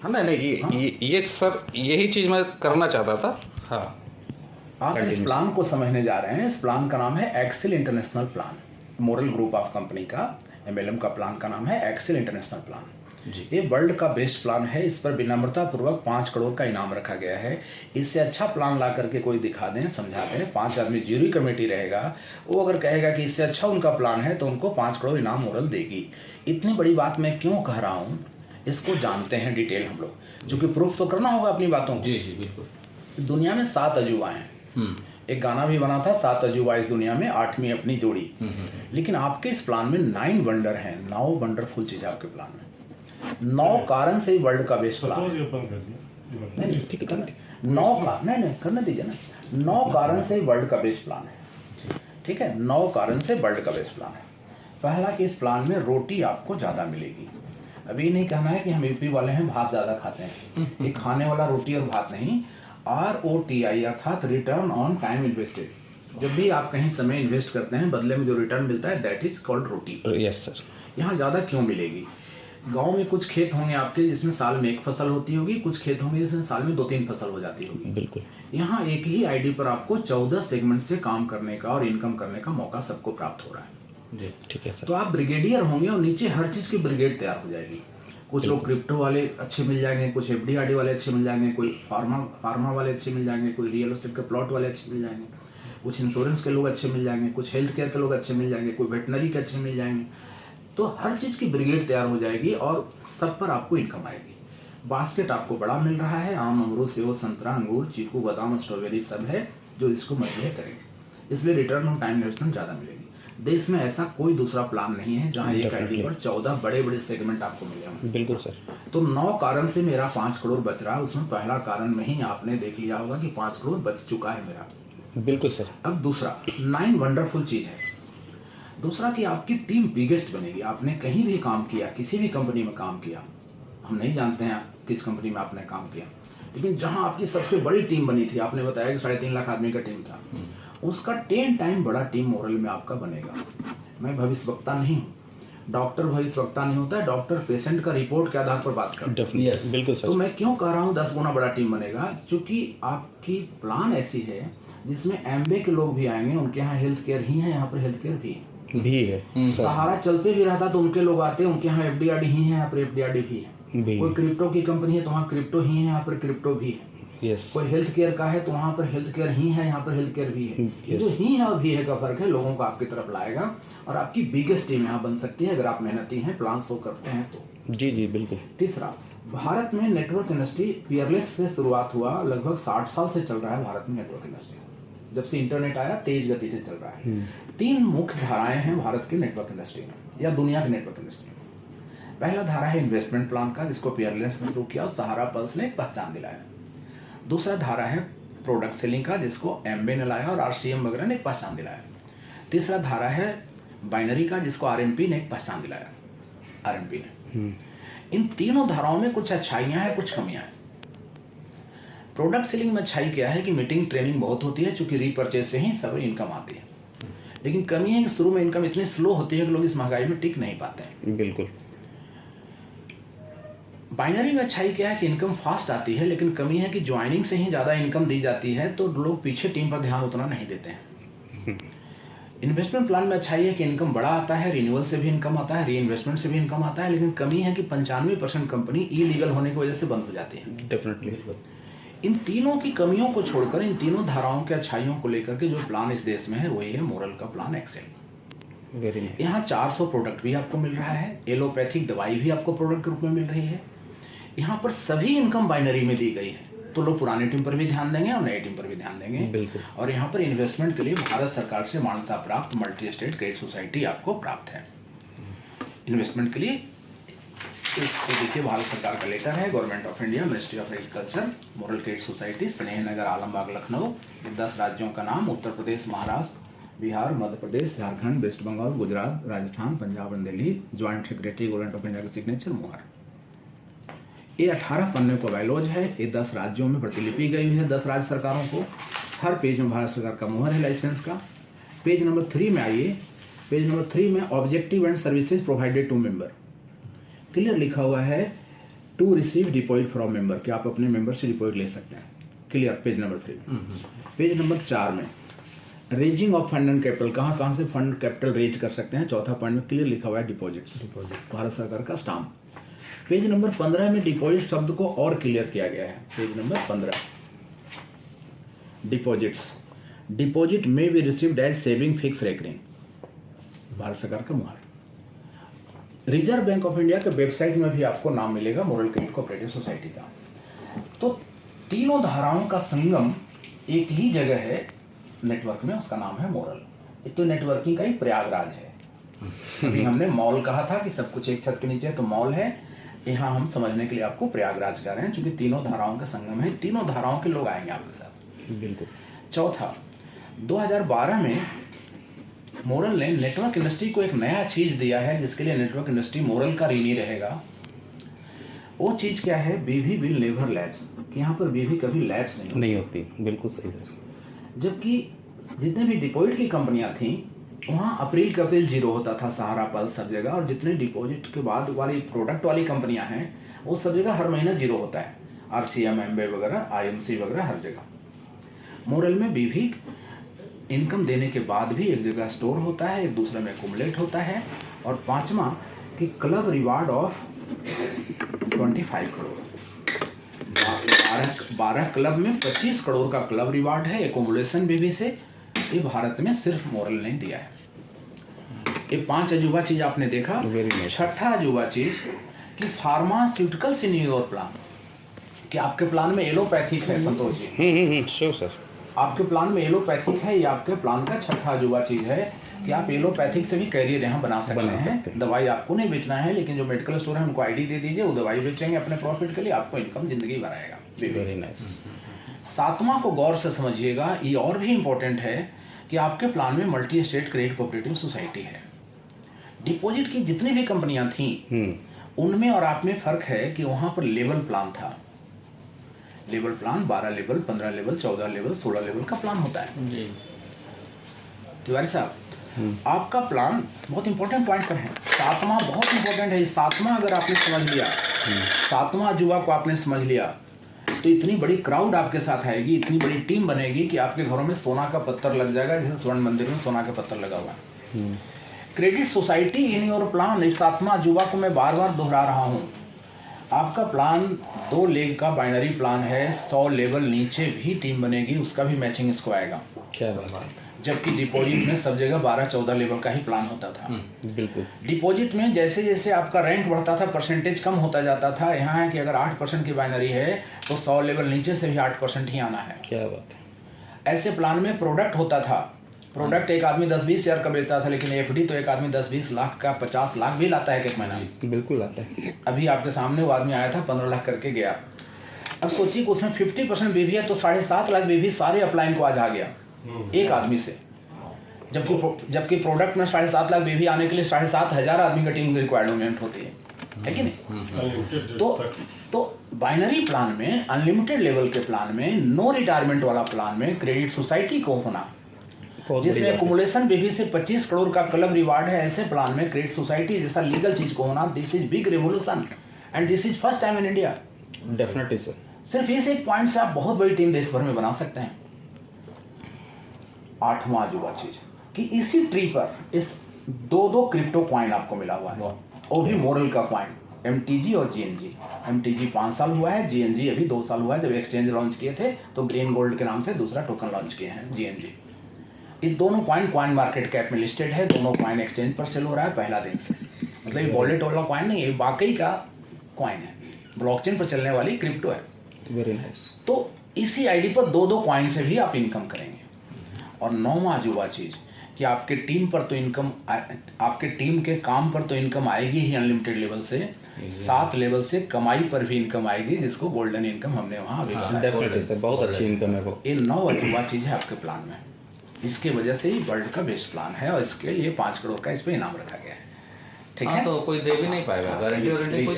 हाँ नहीं नहीं ये सर यही चीज़ मैं करना चाहता था। हाँ आप इस प्लान को समझने जा रहे हैं। इस प्लान का नाम है Excel International plan. Moral group of company का एमएलएम का प्लान का नाम है एक्सेल इंटरनेशनल प्लान जी। ये वर्ल्ड का बेस्ट प्लान है। इस पर विनम्रता पूर्वक 5 करोड़ का इनाम रखा गया है। इससे अच्छा प्लान ला करके कोई दिखा दें, समझा दें, 5 आदमी ज्यूरी कमेटी रहेगा, वो अगर कहेगा कि इससे अच्छा उनका प्लान है तो उनको 5 करोड़ इनाम मोरल देगी। इतनी बड़ी बात मैं क्यों कह रहा हूँ, इसको जानते हैं डिटेल हम लोग, क्योंकि प्रूफ तो करना होगा अपनी बातों को। जी जी बिल्कुल। दुनिया में 7 अजूबा हैं। एक गाना भी बना था, 7 अजूबा इस दुनिया में, 8वीं अपनी जोड़ी। लेकिन आपके इस प्लान में 9 वंडर हैं, 9 वंडरफुल चीज़ आपके प्लान में। 9 कारण से ही वर्ल्ड का बेस्ट प्लान है। नहीं ठीक है, 9 का नहीं करने दीजिए ना। 9 कारण से ही वर्ल्ड का बेस्ट प्लान है। ठीक है, 9 कारण से वर्ल्ड का बेस्ट प्लान है। पहला कि इस प्लान में रोटी आपको ज़्यादा मिलेगी। अभी नहीं कहना है कि हम यूपी वाले हैं भात ज़्यादा खाते हैं। ये खाने वाला रोटी और भात नहीं, ROTI अर्थात रिटर्न ऑन टाइम इन्वेस्टेड। जब भी आप कहीं समय इन्वेस्ट करते हैं, बदले में जो रिटर्न मिलता है that is called roti. Yes sir. यहाँ ज़्यादा क्यों मिलेगी? गांव में कुछ खेत होंगे आपके जिसमें साल में 1 फसल होती होगी, कुछ खेत होंगे जिसमें साल में 2-3 फसल हो जाती होगी। बिल्कुल। यहाँ एक ही आईडी पर आपको 14 सेगमेंट से काम करने का और इनकम करने का मौका सबको प्राप्त हो रहा है जी। ठीक है सर। तो आप ब्रिगेडियर होंगे और नीचे हर चीज़ की ब्रिगेड तैयार हो जाएगी। कुछ लोग क्रिप्टो वाले अच्छे मिल जाएंगे, कुछ FDRD वाले अच्छे मिल जाएंगे, कोई फार्मा वाले अच्छे मिल जाएंगे, कोई रियल एस्टेट के प्लॉट वाले अच्छे मिल जाएंगे, कुछ इंश्योरेंस के लोग अच्छे मिल जाएंगे, कुछ हेल्थ केयर के लोग अच्छे मिल जाएंगे, कोई वेटनरी के अच्छे मिल जाएंगे। तो हर चीज़ की ब्रिगेड तैयार हो जाएगी और सब पर आपको इनकम आएगी। बास्केट आपको बड़ा मिल रहा है, आम, अमरूद, सेब, संतरा, अंगूर, चीकू, बादाम, स्ट्रॉबेरी सब है जो इसको मजबूत करेंगे। इसलिए रिटर्न ऑन टाइम इन्वेस्टमेंट ज़्यादा मिलेगी। देश में ऐसा कोई दूसरा प्लान नहीं है जहां एक आईडी पर 14 बड़े बड़े सेगमेंट आपको मिले होंगे। बिल्कुल सर। तो 9 कारण से मेरा 5 करोड़ बच रहा है। उसमें पहला कारण में ही आपने देख लिया होगा कि 5 करोड़ बच चुका है मेरा। बिल्कुल सर। अब दूसरा 9 वंडरफुल चीज़ है। दूसरा कि आपकी टीम बिगेस्ट बनेगी। आपने कहीं भी काम किया, किसी भी कंपनी में काम किया, हम नहीं जानते हैं किस कंपनी में आपने काम किया, लेकिन जहां आपकी सबसे बड़ी टीम बनी थी, आपने बताया कि 3.5 लाख आदमी का टीम था, उसका 10 टाइम बड़ा टीम मोरल में आपका बनेगा। मैं भविष्यवक्ता नहीं हूँ, डॉक्टर भविष्यवक्ता नहीं होता है, डॉक्टर पेशेंट का रिपोर्ट के आधार पर बात करता है। बिल्कुल सर। तो मैं क्यों कह रहा हूँ 10 गुना बड़ा टीम बनेगा, क्योंकि आपकी प्लान ऐसी है जिसमें एमबे के लोग भी आएंगे, उनके यहाँ हेल्थ केयर ही है, यहाँ पर हेल्थ केयर भी है। सहारा चलते भी रहता तो उनके लोग आते, उनके यहाँ FDRD ही है, यहाँ पर FDRD भी है। कोई क्रिप्टो की कंपनी है तो वहाँ क्रिप्टो ही है, यहाँ पर क्रिप्टो भी है। कोई हेल्थ केयर का है तो वहाँ पर हेल्थ केयर ही है, यहाँ पर हेल्थ केयर भी है। ये जो ही है और भी है का फर्क है, लोगों को आपकी तरफ लाएगा और आपकी बिगेस्ट टीम यहाँ बन सकती है अगर आप मेहनती हैं, प्लान शो करते हैं तो। जी जी बिल्कुल। तीसरा, भारत में नेटवर्क इंडस्ट्री पियरलेस से शुरुआत हुआ, लगभग 60 साल से चल रहा है भारत में नेटवर्क इंडस्ट्री। जब से इंटरनेट आया तेज गति से चल रहा है। 3 मुख्य धाराएं हैं भारत के नेटवर्क इंडस्ट्री में या दुनिया के नेटवर्क इंडस्ट्री में। पहला धारा है इन्वेस्टमेंट प्लान का, जिसको पियरलेस ने शुरू किया और सहारा पल्स ने एक पहचान दिलाया। दूसरा धारा है प्रोडक्ट सेलिंग का, जिसको एम्बे ने लाया और RCM वगैरह ने एक पहचान दिलाया। तीसरा धारा है बाइनरी का, जिसको RMP ने एक पहचान दिलाया, RMP ने। इन तीनों धाराओं में कुछ अच्छाइयाँ हैं, कुछ कमियाँ हैं। प्रोडक्ट सेलिंग में अच्छाई क्या है कि मीटिंग ट्रेनिंग बहुत होती है, चूंकि रीपर्चेज से ही सब इनकम आती है। लेकिन कमी है कि शुरू में इनकम इतनी स्लो होती है कि लोग इस महंगाई में टिक नहीं पाते हैं। बिल्कुल। बाइनरी में अच्छाई क्या है कि इनकम फास्ट आती है, लेकिन कमी है कि ज्वाइनिंग से ही ज़्यादा इनकम दी जाती है तो लोग पीछे टीम पर ध्यान उतना नहीं देते हैं। इन्वेस्टमेंट प्लान में अच्छाई है कि इनकम बड़ा आता है, रिन्यूअल से भी इनकम आता है, री इन्वेस्टमेंट से भी इनकम आता है, लेकिन कमी है कि 95% कंपनी इलीगल होने की वजह से बंद हो जाती है। डेफिनेटली। इन तीनों की कमियों को छोड़कर, इन तीनों धाराओं के अच्छाइयों को लेकर के जो प्लान इस देश में है वही है मोरल का प्लान एक्सेल। Very nice. यहाँ 400 प्रोडक्ट भी आपको मिल रहा है, एलोपैथिक दवाई भी आपको प्रोडक्ट के रूप में मिल रही है। यहाँ पर सभी इनकम बाइनरी में दी गई है, तो लोग पुरानी टीम पर भी ध्यान देंगे और नई टीम पर भी ध्यान देंगे। बिल्कुल। और यहाँ पर इन्वेस्टमेंट के लिए भारत सरकार से मान्यता प्राप्त मल्टी स्टेट क्रेडिट सोसाइटी आपको प्राप्त है। इन्वेस्टमेंट के लिए इसको देखिए, भारत सरकार का लेटर है, government of India, ministry of agriculture, moral credit society, Sneh Nagar, Alambagh, Lucknow. 10 राज्यों का नाम: Uttar Pradesh, Maharashtra, Bihar, Madhya Pradesh, Jharkhand, West Bengal, Gujarat, Rajasthan, Punjab and Delhi. Joint secretary government of India का सिग्नेचर मोहर। ये 18 पन्ने को बायलॉज है। ये 10 राज्यों में प्रतिलिपि गई हुई है, 10 राज्य सरकारों को। हर पेज में भारत सरकार का मुहर है लाइसेंस का। पेज नंबर 3 में आइए। पेज नंबर 3 में objective and services provided to member clear लिखा हुआ है to receive deposit from member, कि आप अपने मेंबर से डिपॉजिट ले सकते हैं। Clear, page number 3। Page number 4 में raising of fund and capital, कहाँ कहाँ से फंड कैपिटल रेज कर सकते हैं, चौथा पॉइंट में क्लियर लिखा हुआ है डिपॉजिट्स, भारत सरकार का स्टाम्प। पेज नंबर 15 में डिपॉजिट शब्द को और क्लियर किया गया है। पेज नंबर 15, डिपॉजिट्स, डिपॉजिट में be received as saving fix recurring, Bharat सरकार का मुहर। रिजर्व बैंक ऑफ इंडिया के वेबसाइट में भी आपको नाम मिलेगा मॉडल क्रेडिट कोऑपरेटिव सोसाइटी का। तो तीनों धाराओं का संगम एक ही जगह है नेटवर्क में, उसका नाम है मॉडल। ये तो नेटवर्किंग का ही प्रयागराज है। अभी हमने मॉल कहा था कि सब कुछ एक छत के नीचे है, तो मॉल है। यहाँ हम समझने के लिए आपको प्रयागराज कह रहे हैं, क्योंकि तीनों धाराओं का संगम है, तीनों धाराओं के लोग आएंगे आपके साथ। बिल्कुल। चौथा, 2012 में मोरल ने नेटवर्क इंडस्ट्री को एक नया चीज दिया है, जिसके लिए नेटवर्क इंडस्ट्री मोरल का ऋणी रहेगा। वो चीज क्या है? बीवी विल नेवर लैप्स, कि यहाँ पर बीवी कभी लैप्स नहीं होती। बिल्कुल सही है। जबकि जितने भी डिपॉजिट की कंपनियां थी वहाँ अप्रैल का बिल जीरो होता था, सहारा पल्स सब जगह, और जितने डिपॉजिट के बाद वाली प्रोडक्ट वाली कंपनियां हैं वो सब जगह हर महीना जीरो होता है, RCM, एम्बे वगैरह, IMC वगैरह हर जगह। मोरल में भी इनकम देने के बाद भी एक जगह स्टोर होता है, एक दूसरे में एक्युमुलेट होता है। और पांचवा कि club reward of 25 crore, 12 club में 25 करोड़ का क्लब रिवार्ड है एक्युमुलेशन बीवी से। ये भारत में सिर्फ मोरल ने दिया है। ये 5 अजूबा चीज आपने देखा। छठा अजूबा चीज कि फार्मास्यूटिकल्स इन योर प्लान, कि आपके प्लान में एलोपैथिक है। संतोष जी, श्योर सर, आपके प्लान में एलोपैथिक है, ये आपके प्लान का छठा अजूबा चीज है कि आप एलोपैथिक से भी कैरियर यहाँ बना सकते हैं। दवाई आपको नहीं बेचना है, लेकिन जो मेडिकल स्टोर है उनको ID दे दीजिए, वो दवाई बेचेंगे अपने प्रॉफिट के लिए, आपको इनकम जिंदगी भर आएगा। Very nice. 7वां को गौर से समझिएगा, ये और भी इम्पोर्टेंट है कि आपके प्लान में multi state credit cooperative society है। डिपॉजिट की जितनी भी कंपनियां थी उनमें और आप में फर्क है कि वहां पर लेवल प्लान था। Level plan 12 level, 15 level, 14 level, 16 level का प्लान होता है जी। तिवारी साहब, आपका प्लान बहुत इंपॉर्टेंट पॉइंट पर है। 7वां बहुत इंपॉर्टेंट है। 7वां अगर आपने समझ लिया, 7वां अजूबा को आपने समझ लिया, तो इतनी बड़ी क्राउड आपके साथ आएगी, इतनी बड़ी टीम बनेगी कि आपके घरों में सोना का पत्थर लग जाएगा, जैसे स्वर्ण मंदिर में सोना का पत्थर लगा हुआ है। Credit society in your plan, इस 7वां अजूबा को मैं बार बार दोहरा रहा हूँ। आपका प्लान 2 लेग का बाइनरी प्लान है, 100 लेवल नीचे भी टीम बनेगी, उसका भी मैचिंग इसको आएगा। क्या बात। जबकि डिपॉजिट में सब जगह 12-14 लेवल का ही प्लान होता था। बिल्कुल। डिपॉजिट में जैसे जैसे आपका रैंक बढ़ता था परसेंटेज कम होता जाता था। यहाँ है कि अगर 8% की बाइनरी है तो 100 लेवल नीचे से भी 8% ही आना है। क्या बात है। ऐसे प्लान में प्रोडक्ट होता था। प्रोडक्ट एक आदमी 10-20 हज़ार का बेचता था, लेकिन FD तो एक आदमी 10-20 लाख का 50 लाख भी लाता है एक महीना। बिल्कुल आता है। अभी आपके सामने वो आदमी आया था 15 लाख करके गया। अब सोचिए कि उसमें 50% बीवी है तो 7.5 लाख बीवी सारे अपलाइन को आज आ गया एक आदमी से। जबकि प्रोडक्ट में 7.5 लाख बीवी आने के लिए 7,500 आदमी का टीम रिक्वायरमेंट होती है कि नहीं? तो बाइनरी प्लान में, अनलिमिटेड लेवल के प्लान में, नो रिटायरमेंट वाला प्लान में क्रेडिट सोसाइटी को होना, जिसमें एक्युमुलेशन बीवी से 25 करोड़ का क्लब रिवार्ड है, ऐसे प्लान में क्रेडिट सोसाइटी जैसा लीगल चीज को होना, this is big revolution and this is first time in India. Definitely sir. सिर्फ इस एक पॉइंट से आप बहुत बड़ी टीम देश भर में बना सकते हैं। 8वां अजूबा चीज कि इसी ट्री पर इस 2 क्रिप्टो क्वाइन आपको मिला हुआ है, वो भी मोरल का क्वाइन, MTG और GNG। MTG 5 साल हुआ है, GNG अभी 2 साल हुआ है। जब एक्सचेंज लॉन्च किए थे तो ग्रीन गोल्ड के नाम से दूसरा टोकन लॉन्च किए हैं GNG। ये दोनों क्वाइन मार्केट कैप में लिस्टेड है, दोनों क्वाइन एक्सचेंज पर सेल हो रहा है पहला दिन से। मतलब ये वॉलेट वाला क्वाइन नहीं है, वाकई का क्वाइन है, ब्लॉकचेन पर चलने वाली क्रिप्टो है। Very nice. तो इसी ID पर 2 क्वाइन से भी आप इनकम करेंगे। और 9वां अजूबा चीज कि आपके टीम पर तो इनकम, आपके टीम के काम पर तो इनकम आएगी ही अनलिमिटेड लेवल से, 7 लेवल से कमाई पर भी इनकम आएगी, जिसको गोल्डन इनकम हमने वहाँ अभी बताया। डेफिनेटली सर, बहुत अच्छी इनकम है वो। ये 9 अजूबा चीज है आपके प्लान में। इसके वजह से ही वर्ल्ड का बेस्ट प्लान है, और इसके लिए 5 करोड़ का इस पर इनाम रखा गया है। ठीक है, तो कोई दे भी नहीं पाएगा, गारंटी वारंटी कोई